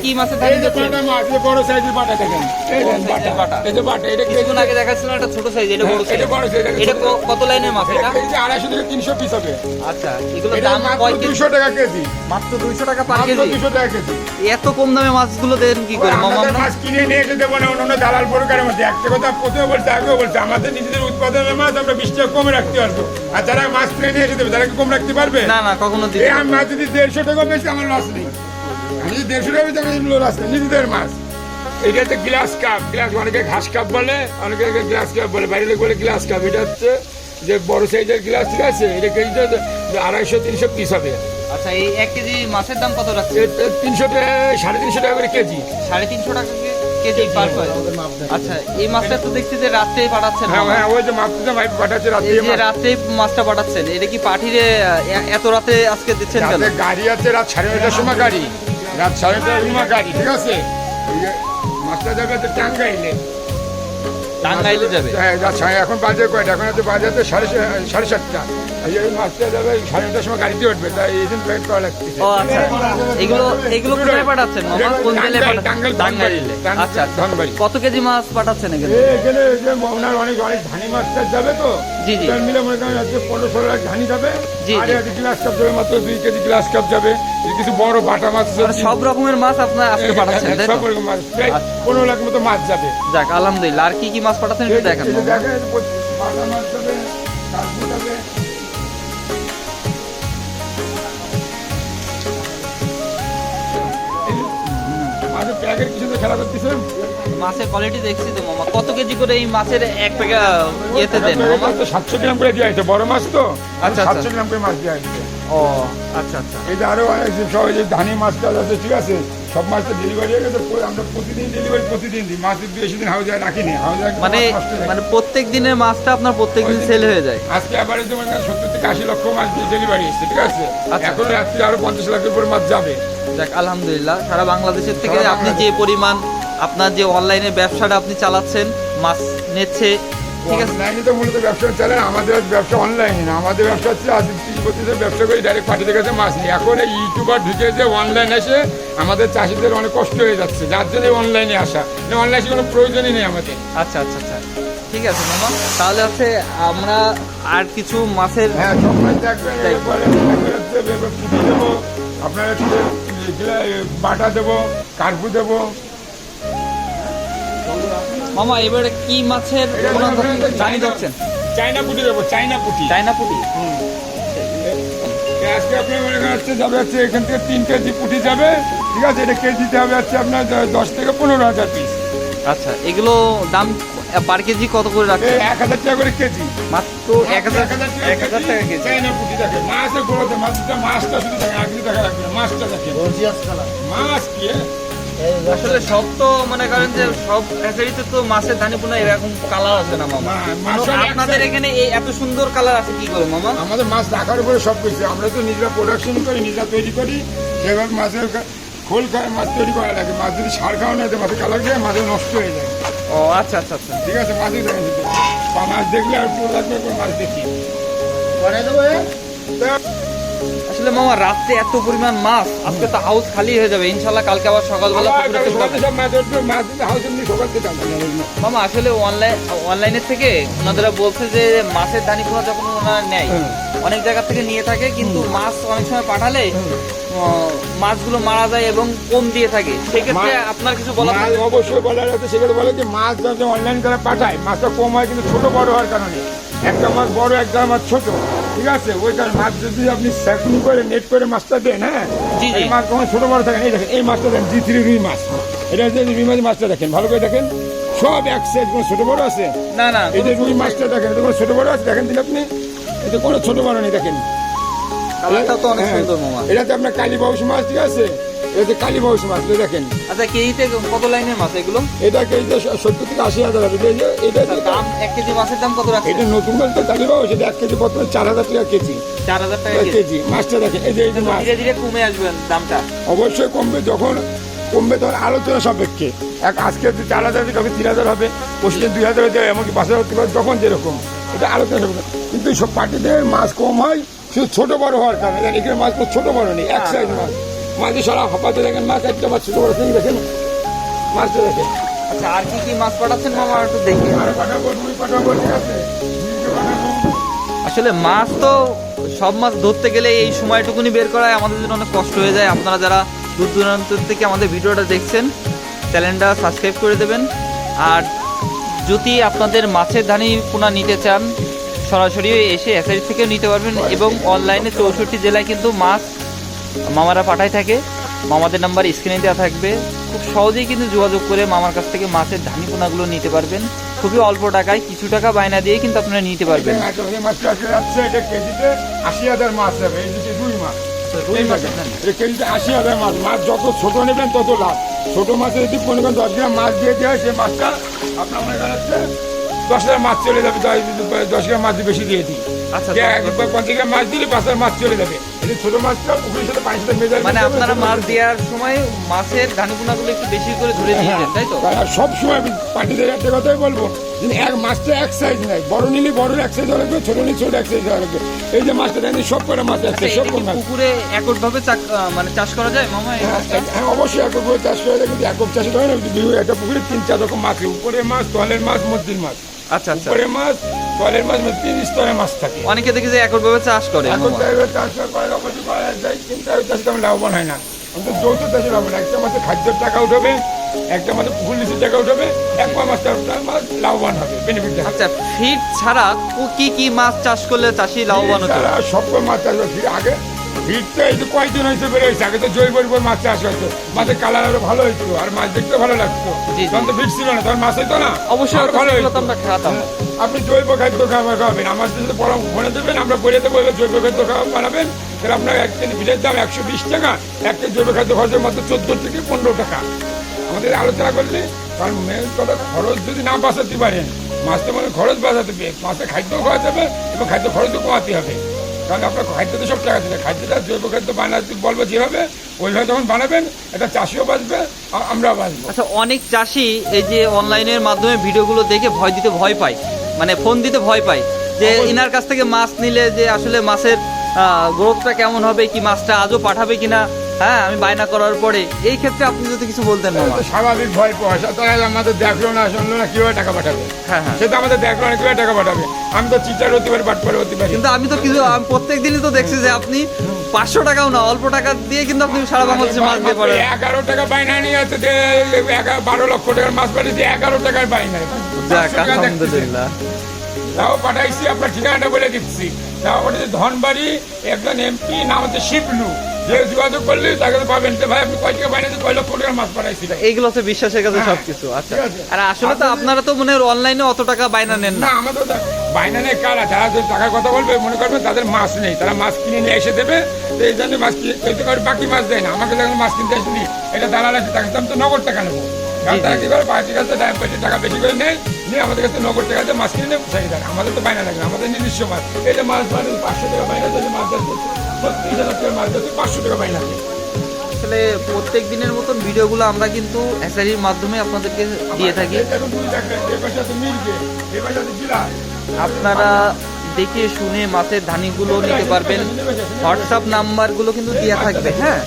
কি মাছের ধানি দিচ্ছেন? বড় সাইজের বাটা দেখেন, বাটা। এই যে বাটা, এটা কিছুক্ষণ আগে দেখাচ্ছিলেন একটা ছোট সাইজ, এটা বড় সাইজ। এটা বড় সাইজ। এটা কত লাইনের মাছ এটা? 250 থেকে 300 পিস হবে। আচ্ছা, এগুলো এটা দাম মাত্র কয় কেজি? 200 টাকা কেজি। মাত্র 200 টাকা পার মাত্র কেজি। 200 টাকা কেজি। এত কম দামে মাছগুলো দেন কি করে মামা? আমাদের মাছ কিনে নিয়ে এসে দেবো না অন্য দালাল প্রকারের মধ্যে। একটা কথা প্রথমে বলছে, আগেও বলছে, আমাদের নিজেদের উৎপাদনের মাছ আমরা 20 টাকা কমে রাখতে পারবো। আর যারা মাছ কিনে নিয়ে এসে দেবে তারা কি কম রাখতে পারবে? না না, কখনো দিতে এই আমি মাছ যদি 150 টাকা বেশি আমার লস নেই। আমি যদি 150 টাকা বেশি আমার লস নেই, নিজেদের মাছ। এটা হচ্ছে গ্লাস কাপ। গ্লাস অনেকে ঘাস কাপ বলে, অনেকে গ্লাস কাপ বলে, বাইরের লোক বলে গ্লাস কাপ। এটা হচ্ছে যে বড় সাইজের গ্লাস, ঠিক আছে? এটা কেজিতে 250-300 পিস হবে। আচ্ছা, এই 1 কেজি মাছের দাম কত রাখছে? 300 350 টাকা করে কেজি। 350 টাকা কেজি পার হয়। আচ্ছা, এই মাছটা তো দেখছি যে রাতে পাঠাচ্ছেন। হ্যাঁ হ্যাঁ, ওই যে মাছটা মাছ পাঠাচ্ছে রাতে। এই যে রাতে মাছটা পাঠাচ্ছেন, এটা কি পাঠিয়ে এত রাতে আজকে দিচ্ছেন কেন? রাতে গাড়ি আছে, রাত 9:30টার সময় গাড়ি, রাত 9:30টার সময় গাড়ি, ঠিক আছে? এই যে মাছটা যাবে হচ্ছে টাঙ্গাইলে। টাঙ্গাইলে যাবে? হ্যাঁ, এখন বাজে কয়টা? এখন হচ্ছে বাজে হচ্ছে 7:30টা। এই মাছটা যাবে 9:30টার সময় গাড়িতে উঠবে, তাই এই দিন প্ল্যান করা লাগতেছে। ও আচ্ছা, এগুলো কোথায় পাঠাচ্ছেন মামা? কোন জেলায় পাঠাচ্ছেন? টাঙ্গাইলে। আচ্ছা, ধনবাড়ি। কত কেজি মাছ পাঠাচ্ছেন এখানে? এখানে যে ওনার অনেক ধানি মাছটা যাবে তো, জি জি মিলে মনে করেন হচ্ছে 15-16 লাখ ধানি যাবে। জি, আর জি। একটা গ্লাস কাপ যাবে, মাত্র 2 কেজি গ্লাস কাপ যাবে। কিছু বড় বাটা মাছ আছে। মানে সব রকমের মাছ আপনার আজকে পাঠাচ্ছেন, তাই তো? সব রকম মাছ, প্রায় 15 লাখ মতো মাছ যাবে। যাক, আলহামদুলিল্লাহ। আর কি কি মাছ পাঠাচ্ছেন একটু দেখান এই যে মামা। দেখেন, বাটা মাছ যাবে, কার্পু যাবে। মাছের প্যাকেট কিছু তো খেলা করতেছেন। মাছের কোয়ালিটি দেখছি তো মামা। কত কেজি করে এই মাছের এক প্যাকেট ইয়েতে দেন মামা? 700 গ্রাম করে দেওয়া হয়েছে, বড় মাছ তো। আচ্ছা, 700 গ্রাম করে মাছ দেওয়া হয়েছে। ও আচ্ছা আচ্ছা। এই যে আরো অনেক সব এই যে ধানি মাছটা আছে, ঠিক আছে? সব মাছটা ডেলিভারি হয়ে গেছে। আমরা প্রতিদিন ডেলিভারি প্রতিদিন দিই। মাছ বেশি দিন হাউজে রাখিনি, হাউজে মানে প্রত্যেক দিনের মাছটা আপনার প্রত্যেক দিন সেল হয়ে যায়? আজকে আবার 70 থেকে 80 লক্ষ মাছ ডেলিভারি এসছে, ঠিক আছে? আচ্ছা। এখন রাত্রে আরো 50 লাখের উপর মাছ যাবে। যাক, আলহামদুলিল্লাহ। সারা বাংলাদেশের থেকে সারা আপনি যে পরিমাণ আপনার যে অনলাইনে ব্যবসাটা আপনি চালাচ্ছেন, মাছ নিচ্ছে, ঠিক আছে? অনলাইনে তো মূলত ব্যবসা চালান। আমাদের ব্যবসা অনলাইনে না, আমাদের ব্যবসা হচ্ছে আজ 30 বছর ব্যবসা করে ডাইরেক্ট পাঠিয়ে গেছে মাছ নিয়ে। এখন এই ইউটিউবার ঢুকে যে অনলাইন এসে আমাদের চাষিদের অনেক কষ্ট হয়ে যাচ্ছে, যার জন্য অনলাইনে আসা। অনলাইনে কোনো প্রয়োজনই নেই আমাদের। আচ্ছা আচ্ছা আচ্ছা, ঠিক আছে মামা। তাহলে হচ্ছে আমরা আর কিছু মাছের হ্যাঁ, সব মাছ দেখবেন। এরপরে হচ্ছে পুঁটি দেবো, আপনার হচ্ছে বাটা দেবো, কার্পু দেবো। মামা এবারে কি মাছের জানি যাচ্ছেন? চাইনা পুঁটি দেবো, চাইনা পুঁটি। চায়না পুঁটি। আজকে আপনার মনে করেন হচ্ছে যাবে হচ্ছে এখান থেকে 3 কেজি পুঁটি যাবে, ঠিক আছে? এটা কেজিতে হবে হচ্ছে আপনার 10 থেকে 15,000 পিস। আচ্ছা, এগুলো দাম পার কেজি কত করে রাখছেন? 1,000 টাকা করে কেজি। মাত্র 1000 টাকা কেজি। চাইনা পুঁটি দেখেন, মাছের গোড়াতে মাছটা শুধু দেখেন, আগলি টাকা রাখবেন, মাছটা দেখেন। মাছ কি আসলে সব তো মনে করেন যে সব ফ্যাক্টরিতে তো মাছের ধানি পোনা এরকম কালার আছে না মামা। আপনাদের এখানে এই এত সুন্দর কালার আছে কি করে মামা? আমাদের মাছ রাখার উপরে সব কিছু। আমরা তো নিজেরা প্রোডাকশন করি, নিজেরা তৈরি করি। সেভাবে মাছের খোল খায় মাছ তৈরি করা লাগে। মাছ যদি সার খাওয়া না মাছের কালার যায়, মাছ নষ্ট হয়ে যায়। ও আচ্ছা আচ্ছা আচ্ছা, ঠিক আছে? মাছই দেখেন, মাছ দেখলে আর পুরো লাগবে, মাছ দেখি। আসলে মামা রাত্রে এত পরিমাণ মাছ, আজকে তো হাউস খালি হয়ে যাবে ইনশাল্লাহ। কালকে আবার সকালবেলা পুকুরে তুলতে হবে। সব মাছ উঠবে, মাছ দিলে হাউস এমনি সকাল থেকে মামা আসলে অনলাইনের থেকে ওনারা বলছে যে মাছের দানি পোনা যখন ওনারা নেয় অনেক জায়গা থেকে নিয়ে থাকে, কিন্তু মাছ অনেক সময় পাঠালে মাছগুলো মারা যায় এবং কম দিয়ে থাকে। সেক্ষেত্রে আপনার কিছু বলার? অবশ্যই বলার আছে। সেগুলো বলে যে মাছ যখন অনলাইন করে পাঠায়, মাছটা কম হয়, কিন্তু ছোট বড় হওয়ার কারণে। একটা মাছ বড়, একটা মাছ ছোট, ঠিক আছে? ওই কারণে মাছ যদি আপনি স্যাকুনি করে নেট করে মাছটা দেন, হ্যাঁ, এই মাছ কখন ছোট বড় থাকে। এই দেখেন, এই মাছটা দেখেন, G3 রুই মাছ। এটা হচ্ছে রুই মাছ। মাছটা দেখেন, ভালো করে দেখেন, সব এক সাইজ। কোনো ছোট বড় আছে? না না, এই যে রুই মাছটা দেখেন, এটা কোনো ছোট বড় আছে? দেখেন দিলে আপনি, এটা কোনো ছোট বড় নেই। দেখেন কালারটা তো অনেক সুন্দর মামা। এটাতে আপনার কালীবাউস মাছ, ঠিক আছে? এটাতে কালীবাউস মাছ, দেখেন। আচ্ছা, কেজিতে কত লাইনের মাছ এগুলো? এটা কেজিতে 70 থেকে 80,000 হবে। এটা দাম 1 কেজি মাছের দাম কত রাখছে? এটা নতুন মাছ তো কালীবাউস, এটা 1 কেজি বর্তমানে 4,000 টাকা কেজি। 4000 টাকা কেজি। মাছটা দেখেন, এই যে মাছ ধীরে ধীরে কমে আসবেন দামটা। অবশ্যই কমবে। যখন কমবে তখন আলোচনা সাপেক্ষে। আজকে 4,000 তখন 3,000 হবে, পরশুদিন 2,000 হতে হবে, এমনকি 5,000 হতে পারে, তখন যেরকম। এটা আলোচনা সাপেক্ষে। কিন্তু সব পার্টিতে মাছ কম হয় শুধু ছোট বড় হওয়ার কারণে। এখানে মাছ ছোট বড় নেই, এক সাইজ মাছ। মাঝে সারা হাঁপাতে দেখেন মাছ, একটা মাছ ছোট বড় সিং দেখেন, মাছটা দেখেন। আচ্ছা, আর কি কি মাছ পাঠাচ্ছেন মামা একটু দেখি। আর পাঠাবো, রুই পাঠাবো, ঠিক আছে, রুইকে পাঠাবো। আসলে মাছ তো সব মাছ ধরতে গেলে এই সময়টুকুনি বের করায় আমাদের জন্য অনেক কষ্ট হয়ে যায়। আপনারা যারা দূর দূরান্ত থেকে আমাদের ভিডিওটা দেখছেন, চ্যানেলটা সাবস্ক্রাইব করে দেবেন। আর যদি আপনাদের মাছের ধানি পোনা নিতে চান, সরাসরি এসে এসআই থেকেও নিতে পারবেন, এবং অনলাইনে 64 জেলায় কিন্তু মাছ মামারা পাঠায় থাকে। মামাদের নাম্বার স্ক্রিনে দেওয়া থাকবে, খুব সহজেই কিন্তু যোগাযোগ করে মামার কাছ থেকে মাছের ধানি পোনাগুলো নিতে পারবেন। খুবই অল্প টাকায়, কিছু টাকা বায়না দিয়ে কিন্তু আপনারা নিতে পারবেন। এই মাছটা আসলে যাচ্ছে, এটা কেজিতে 80,000 মাছ যাবে। এই যে রুই মাছ, রুই মাছ এটা কেজিতে 80,000 মাছ। মাছ যত ছোট নেবেন তত লাভ। ছোট মাছের যদি 15-10 গ্রাম মাছ দিয়ে দেওয়া হয়, সেই মাছটা আপনার মনে করেন 10,000 মাছ চলে যাবে। 10 গ্রাম মাছ বেশি দিয়ে দিই। আচ্ছা, 50 গ্রাম মাছ দিলে 5,000 মাছ চলে যাবে। এই ছোট মাছটা পুকুরের সাথে পানির সাথে মেজার, মানে আপনারা মাছ দেওয়ার সময় মাছের ধানি পোনাগুলো একটু বেশি করে ধরে দিয়ে দেন, তাই তো? সব সময় পার্টিদের একটা কথাই বলবো, যে এক মাছটা এক সাইজ নাই, বড় নিলে বড় এক সাইজ হওয়া লাগবে, ছোট নিলে ছোট এক সাইজ হওয়া লাগবে। এই যে মাছটা দেন, সব করে মাছ আছে, সব করে মাছ। পুকুরে এককভাবে মানে চাষ করা যায় মামা এই মাছটা? হ্যাঁ, অবশ্যই একক করে চাষ করে, কিন্তু একক চাষে হয় না। একটা পুকুরে 3-4 রকম মাছ, উপরে মাছ, তলের মাছ, মধ্যের মাছ। আচ্ছা আচ্ছা, উপরে মাছ, তলের মাছ, 3 স্তরের মাছ থাকে। অনেকে দেখি যে এককভাবে চাষ করে। এখন চাষ করা অবশ্যই করা যায়, কিন্তু চাষে তেমন লাভবান হয় না। কিন্তু যৌথ চাষে লাভ হয়। একটা মাছের খাদ্যের টাকা উঠবে, একটা মাছের পুকুর লিচের টাকা উঠবে, এক মাছটা মাছ লাভবান হবে, বেনিফিট। আচ্ছা, ফিড ছাড়া কি কি মাছ চাষ করলে চাষি লাভবান হতো? সব মাছ চাষ হয়। আগে ভিড়টা এই যে কয়েকদিন হয়েছে বেড়ে হয়েছে, আগে তো জৈব মাছ চাষ হতো, মাছের কালার আরো ভালো হইতো, আর মাছ দেখতে ভালো লাগতো। তখন তো ভিড় ছিল না, তখন মাছ হইতো না, অবশ্যই ভালো হইতো। আমরা খেতাম। আপনি জৈব খাদ্য খাওয়াবেন, আমার সাথে পরামর্শ বলে দেবেন, আমরা বলে দেবো জৈব খাদ্য বানাবেন। তাহলে আপনার 1 কেজি ভিড়ের দাম 120 টাকা, 1 কেজি জৈব খাদ্য খরচের মাত্র 14 থেকে 15 টাকা। আমাদের আলোচনা করলে, কারণ মেন কথা খরচ যদি না বাঁচাতে পারেন, মাছটা মানে খরচ বাঁচাতে হবে, মাছের খাদ্য খাওয়াতে হবে এবং খাদ্য খরচও কমাতে হবে। কারণ আপনার খাদ্যতে সব টাকা দিলে, খাদ্যটা জৈব খাদ্য বানাতে বলবো যেভাবে, ওইভাবে যখন বানাবেন, এটা চাষিও বাঁচবে, আমরাও বাঁচবো। আচ্ছা, অনেক চাষি এই যে অনলাইনের মাধ্যমে ভিডিওগুলো দেখে ভয় পায়, মানে ফোন দিতে ভয় পায় যে ইনার কাছ থেকে মাছ নিলে যে আসলে মাছের গ্রোথটা কেমন হবে, কি মাছটা আজও পাঠাবে কিনা। হ্যাঁ, আমি বায়না করার পরে এই ক্ষেত্রে আপনি যদি কিছু বলতেন মামা। স্বাভাবিক ভয় পয়সা, তারা আমাদের দেখলো না, শুনলো না, কিভাবে টাকা পাঠাবে? হ্যাঁ হ্যাঁ, সেটা আমাদের দেখলো না, কিভাবে টাকা পাঠাবে? আমি তো চিটার হতে পারি, বাটপার হতে পারি, কিন্তু আমি তো কিছু প্রত্যেক দিনই তো দেখছি যে আপনি 500 টাকাও না, অল্প টাকা দিয়ে কিন্তু আপনি সারা বাংলাদেশে মাছ দিয়ে পারেন। 11 টাকা বাইনা নিয়ে আছে, 12 লক্ষ টাকার মাছ পাঠিয়েছি, 11 টাকার বাইনা। যাক, আলহামদুলিল্লাহ। তাও পাঠাইছি, আপনার ঠিকানাটা বলে দিচ্ছি। তাও পাঠিয়েছি ধনবাড়ি, একজন এমপি, নাম হচ্ছে শিবলু। যে যোগাযোগ করলে তাকে পাবেন, ভাই আপনি কয় টাকা বাইনা, 6 লক্ষ টাকার মাছ পাঠাইছি। এইগুলো হচ্ছে বিশ্বাসের কাছে সবকিছু। আচ্ছা, আর আসলে তো আপনারা তো মনে হয় অনলাইনে অত টাকা বাইনা নেন না। আমাদের বাইনা নেই, কারা যারা টাকার কথা বলবে মনে করবেন তাদের মাছ নেই, তারা মাছ কিনে নিয়ে এসে দেবে। তো এই জন্য মাছ কিনে বাকি মাছ দেয় না, আমাকে যখন মাছ কিনতে আসেনি, এটা দালাল আছে, তাকে তো আমি তো নগদ টাকা নেবো। কারণ তারা কি করে, পার্টির কাছে টাকা বেশি করে নেয়, নিয়ে আমাদের কাছে নগদ টাকাতে মাছ কিনে নেয়, সেই টাকা আমাদের তো বাইনা লাগে না, আমাদের নিজস্ব মাছ। এটা মাছ মানে 500 টাকা বাইনা দিলে, মাছ যাচ্ছে 36,000 টাকার মাছ যাচ্ছে 500 টাকা বাইনা দেয়। আসলে প্রত্যেক দিনের মতন ভিডিওগুলো আমরা কিন্তু এসআইডির মাধ্যমে আপনাদেরকে দিয়ে থাকি। আপনারা দেখে শুনে মাছের ধানিগুলো নিতে পারবেন। হোয়াটসঅ্যাপ নাম্বারগুলো কিন্তু দেওয়া থাকবে। হ্যাঁ,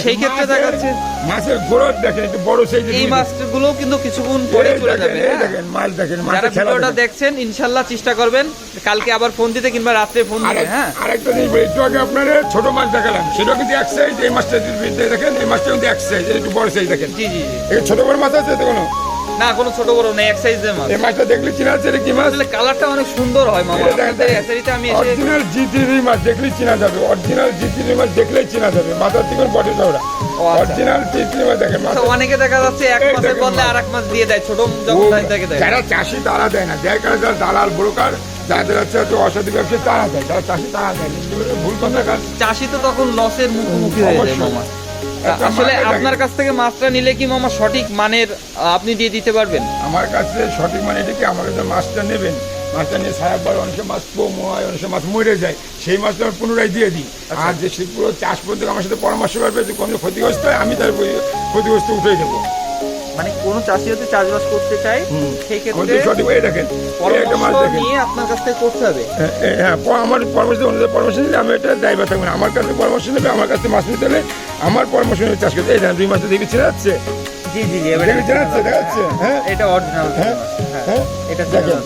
সেই ক্ষেত্রে দেখা যাচ্ছে মাছের গ্রোথ দেখেন, একটু বড় সাইজ। এই মাছগুলো কিন্তু কিছুক্ষণ পরে চলে যাবে। যারা ভিডিওটা দেখছেন, ইনশাল্লাহ চেষ্টা করবেন কালকে আবার ফোন দিতে কিংবা রাত্রে ফোন দিতে। হ্যাঁ, আরেকটা জিনিস একটু আগে আপনার ছোট মাছ দেখালাম, সেটা কিন্তু এক সাইজ। এই মাছটা দেখেন, এই মাছটা কিন্তু এক সাইজ, একটু বড় সাইজ দেখেন। জি জি, এই ছোট বড় মাছ আছে কোনো না, কোনো ছোট বড় নেই, এক সাইজের মাছ। এই মাছটা দেখলে চিনা যাচ্ছে কি মাছ? আসলে কালারটা অনেক সুন্দর হয় মামা। আপনাদের এসআইডিতে আমি এসে অরিজিনাল জিটিভি মাছ দেখলেই চিনা যাবে, অরিজিনাল জিটিভি মাছ দেখলেই চিনা যাবে। মাথার থেকে বডি চওড়া, অরিজিনাল জিটিভি মাছ দেখেন। অনেকে দেখা যাচ্ছে এক মাসের বদলে আরেক মাস দিয়ে দেয়, ছোট যখন থেকে দেয়। যারা চাষি তারা দেয় না, দেয় কারণ যারা দালাল ব্রোকার, যাদের হচ্ছে অসাধু ব্যবসায়ী তারা দেয়, যারা চাষি তারা দেয়। ভুল কথা, চাষি তো তখন লসের মুখোমুখি হয়ে যায় মামা। আসলে আপনার কাছ থেকে মাছটা নিলে কি মামা সঠিক মানের আপনি দিয়ে দিতে পারবেন? আমার কাছে সঠিক মানে এটা কি, আমার কাছে মাছটা নেবেন, মাছটা নিয়ে সারাবার অনেক মাছ কম হয়, অনেক মাছ মরে যায়, সেই মাছটা আমি পুনরায় দিয়ে দিই। আর যে পুরো চাষ পদ্ধতি আমার সাথে পরামর্শ করবে, যে কোনো ক্ষতিগ্রস্ত হয়, আমি তার ক্ষতিগ্রস্ত উঠে দেবো। মানে কোন চাষি যদি চাষবাস করতে চায় সেই ক্ষেত্রে সঠিক এই দেখেন এই একটা মাছ পরামর্শ দেখেন নিয়ে আপনার কাছ থেকে করতে হবে। হ্যাঁ আমার পরামর্শ অনুযায়ী পরামর্শ নিলে আমি এটা ড্রাইভার থাকবো না, আমার কাছে পরামর্শ নেবে, আমার কাছে মাছ নিতে হলে আমার পরামর্শ নিয়ে চাষ করতে। এই দেখেন 2 মাসে দেখে ছেড়ে যাচ্ছে, জি জি জি দেখে ছেড়ে যাচ্ছে, দেখা যাচ্ছে। হ্যাঁ এটা অরিজিনাল হ্যাঁ হ্যাঁ এটা দেখেন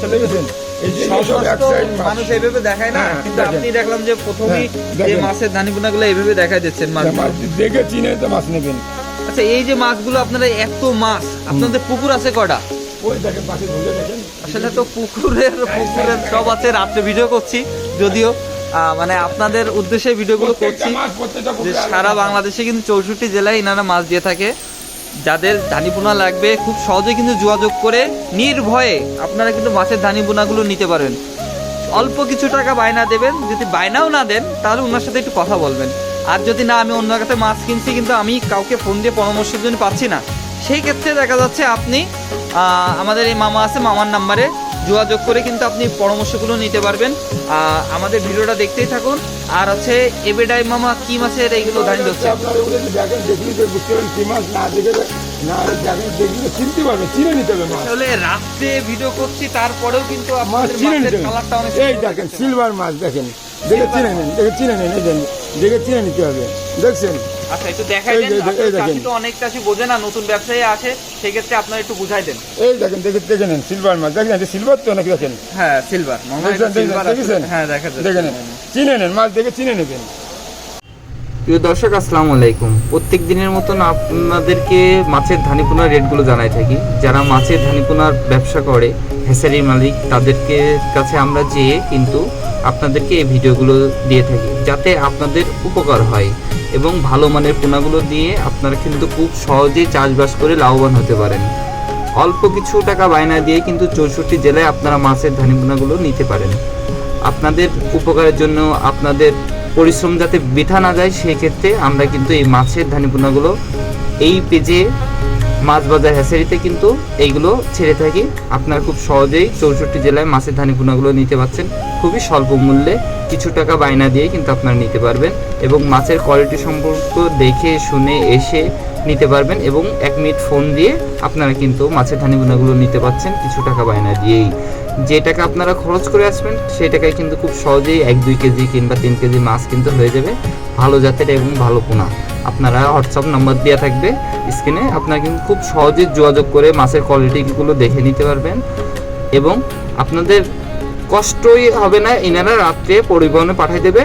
চলে গেছেন। এই যে এইসব এক সাইড মাছ মানুষ এইভাবে দেখায় না, হ্যাঁ, কিন্তু দেখেন। আপনি দেখলাম যে প্রথমেই হ্যাঁ, যে দেখেন। মাছের দানিগুলো এইভাবে দেখাই দিচ্ছেন মাছ। মাছ দেখে চিনে তো মাছ নেবেন। আচ্ছা এই যে মাছগুলো আপনারা এত মাছ, আপনাদের পুকুর আছে কটা? ওই দেখেন পাশে ধরে দেখেন। আসলে তো পুকুরের সব আছে, রাত্রে ভিডিও করছি যদিও মানে আপনাদের উদ্দেশ্যে ভিডিওগুলো করছি যে সারা বাংলাদেশে কিন্তু 64 জেলায় ইনারা মাছ দিয়ে থাকে। যাদের ধানিপোনা লাগবে খুব সহজে কিন্তু যোগাযোগ করে নির্ভয়ে আপনারা কিন্তু মাছের ধানিপোনাগুলো নিতে পারবেন। অল্প কিছু টাকা বায়না দেবেন, যদি বায়নাও না দেন তাহলে ওনার সাথে একটু কথা বলবেন। আর যদি না আমি অন্য জায়গাতে মাছ কিনছি কিন্তু আমি কাউকে ফোন দিয়ে পরামর্শের জন্য পাচ্ছি না, সেই ক্ষেত্রে দেখা যাচ্ছে আপনি আমাদের এই মামা আছে, মামার নাম্বারে যোগাযোগ করে কিন্তু আপনি পরামর্শগুলো নিতে পারবেন। আমাদের ভিডিওটা দেখতেই থাকুন। আর হচ্ছে এবেডাই মামা কি মাছের এইগুলো ধানি হচ্ছে আপনারা ওগুলো দেখেন, দেখলি তো বুঝতে পারেন কি মাছ, না দেখে না দেখেন দেখলে চিনতে পারবেন, চিনে নিতে হবে মাছ। আসলে রাত্রে ভিডিও করছি তারপরেও কিন্তু মাছ আপনাদের চিনে মাছের নিতে হবে। কালারটা অনেক এই সুন্দর দেখেন লাগছে। সিলভার মাছ দেখেন, দেখে চিনে নেন, দেখে চিনে নেন, এই দেখেন দেখে চিনে নিতে হবে, দেখছেন। আচ্ছা একটু দেখাই এই দেন, যে- এই আসলে দেখেন। চাষি তো অনেক চাষি বোঝে না, নতুন ব্যবসায়ী আসে, সেই ক্ষেত্রে আপনারা একটু বুঝাই দেন। এই দেখেন দেখে দেখে নেন সিলভার মাছ, দেখেন এটা সিলভার তো নাকি দেখেন, হ্যাঁ সিলভার মামা, দেখেছেন, এটা silver আছে। দেখেছেন? হ্যাঁ দেখা যাচ্ছে। দেখে নেন, চিনে নেন, মাছ দেখে চিনে নেবেন। প্রিয় দর্শক আসসালামু আলাইকুম। প্রত্যেক দিনের মতন আপনাদেরকে মাছের ধানিপোনার রেটগুলো জানাই থাকি। যারা মাছের ধানিপোনার ব্যবসা করে হেসারির মালিক, তাদেরকে কাছে আমরা যেয়ে কিন্তু আপনাদেরকে এই ভিডিওগুলো দিয়ে থাকি যাতে আপনাদের উপকার হয় এবং ভালো মানের পোনাগুলো দিয়ে আপনারা কিন্তু খুব সহজেই চাষবাস করে লাভবান হতে পারেন। অল্প কিছু টাকা বায়না দিয়ে কিন্তু 64 জেলায় আপনারা মাছের ধানিপোনাগুলো নিতে পারেন। আপনাদের উপকারের জন্য আপনাদের পরিশ্রম যাতে বৃথা না যায় সেই ক্ষেত্রে আমরা কিন্তু এই মাছের ধানিপোনাগুলো এই পেজে মাছ বাজার হ্যাচারিতে কিন্তু এইগুলো ছেড়ে থাকি। আপনারা খুব সহজেই 64 জেলায় মাছের ধানিপোনাগুলো নিতে পারছেন খুবই স্বল্প মূল্যে, কিছু টাকা বায়না দিয়ে কিন্তু আপনারা নিতে পারবেন এবং মাছের কোয়ালিটি সম্পর্ক দেখে শুনে এসে নিতে পারবেন এবং 1 মিনিট ফোন দিয়ে আপনারা কিন্তু মাছের ধানিপোনাগুলো নিতে পারছেন কিছু টাকা বায়না দিয়েই। যে টাকা আপনারা খরচ করে আসবেন সেই টাকায় কিন্তু খুব সহজেই 1-2 কেজি কিংবা 3 কেজি মাছ কিন্তু হয়ে যাবে ভালো জাতের এবং ভালো পোনা। আপনারা হোয়াটসঅ্যাপ নাম্বার দেওয়া থাকবে স্ক্রিনে, আপনারা কিন্তু খুব সহজে যোগাযোগ করে মাছের কোয়ালিটিগুলো দেখে নিতে পারবেন এবং আপনাদের কষ্টই হবে না, এনারা রাত্রে পরিবহনে পাঠিয়ে দেবে।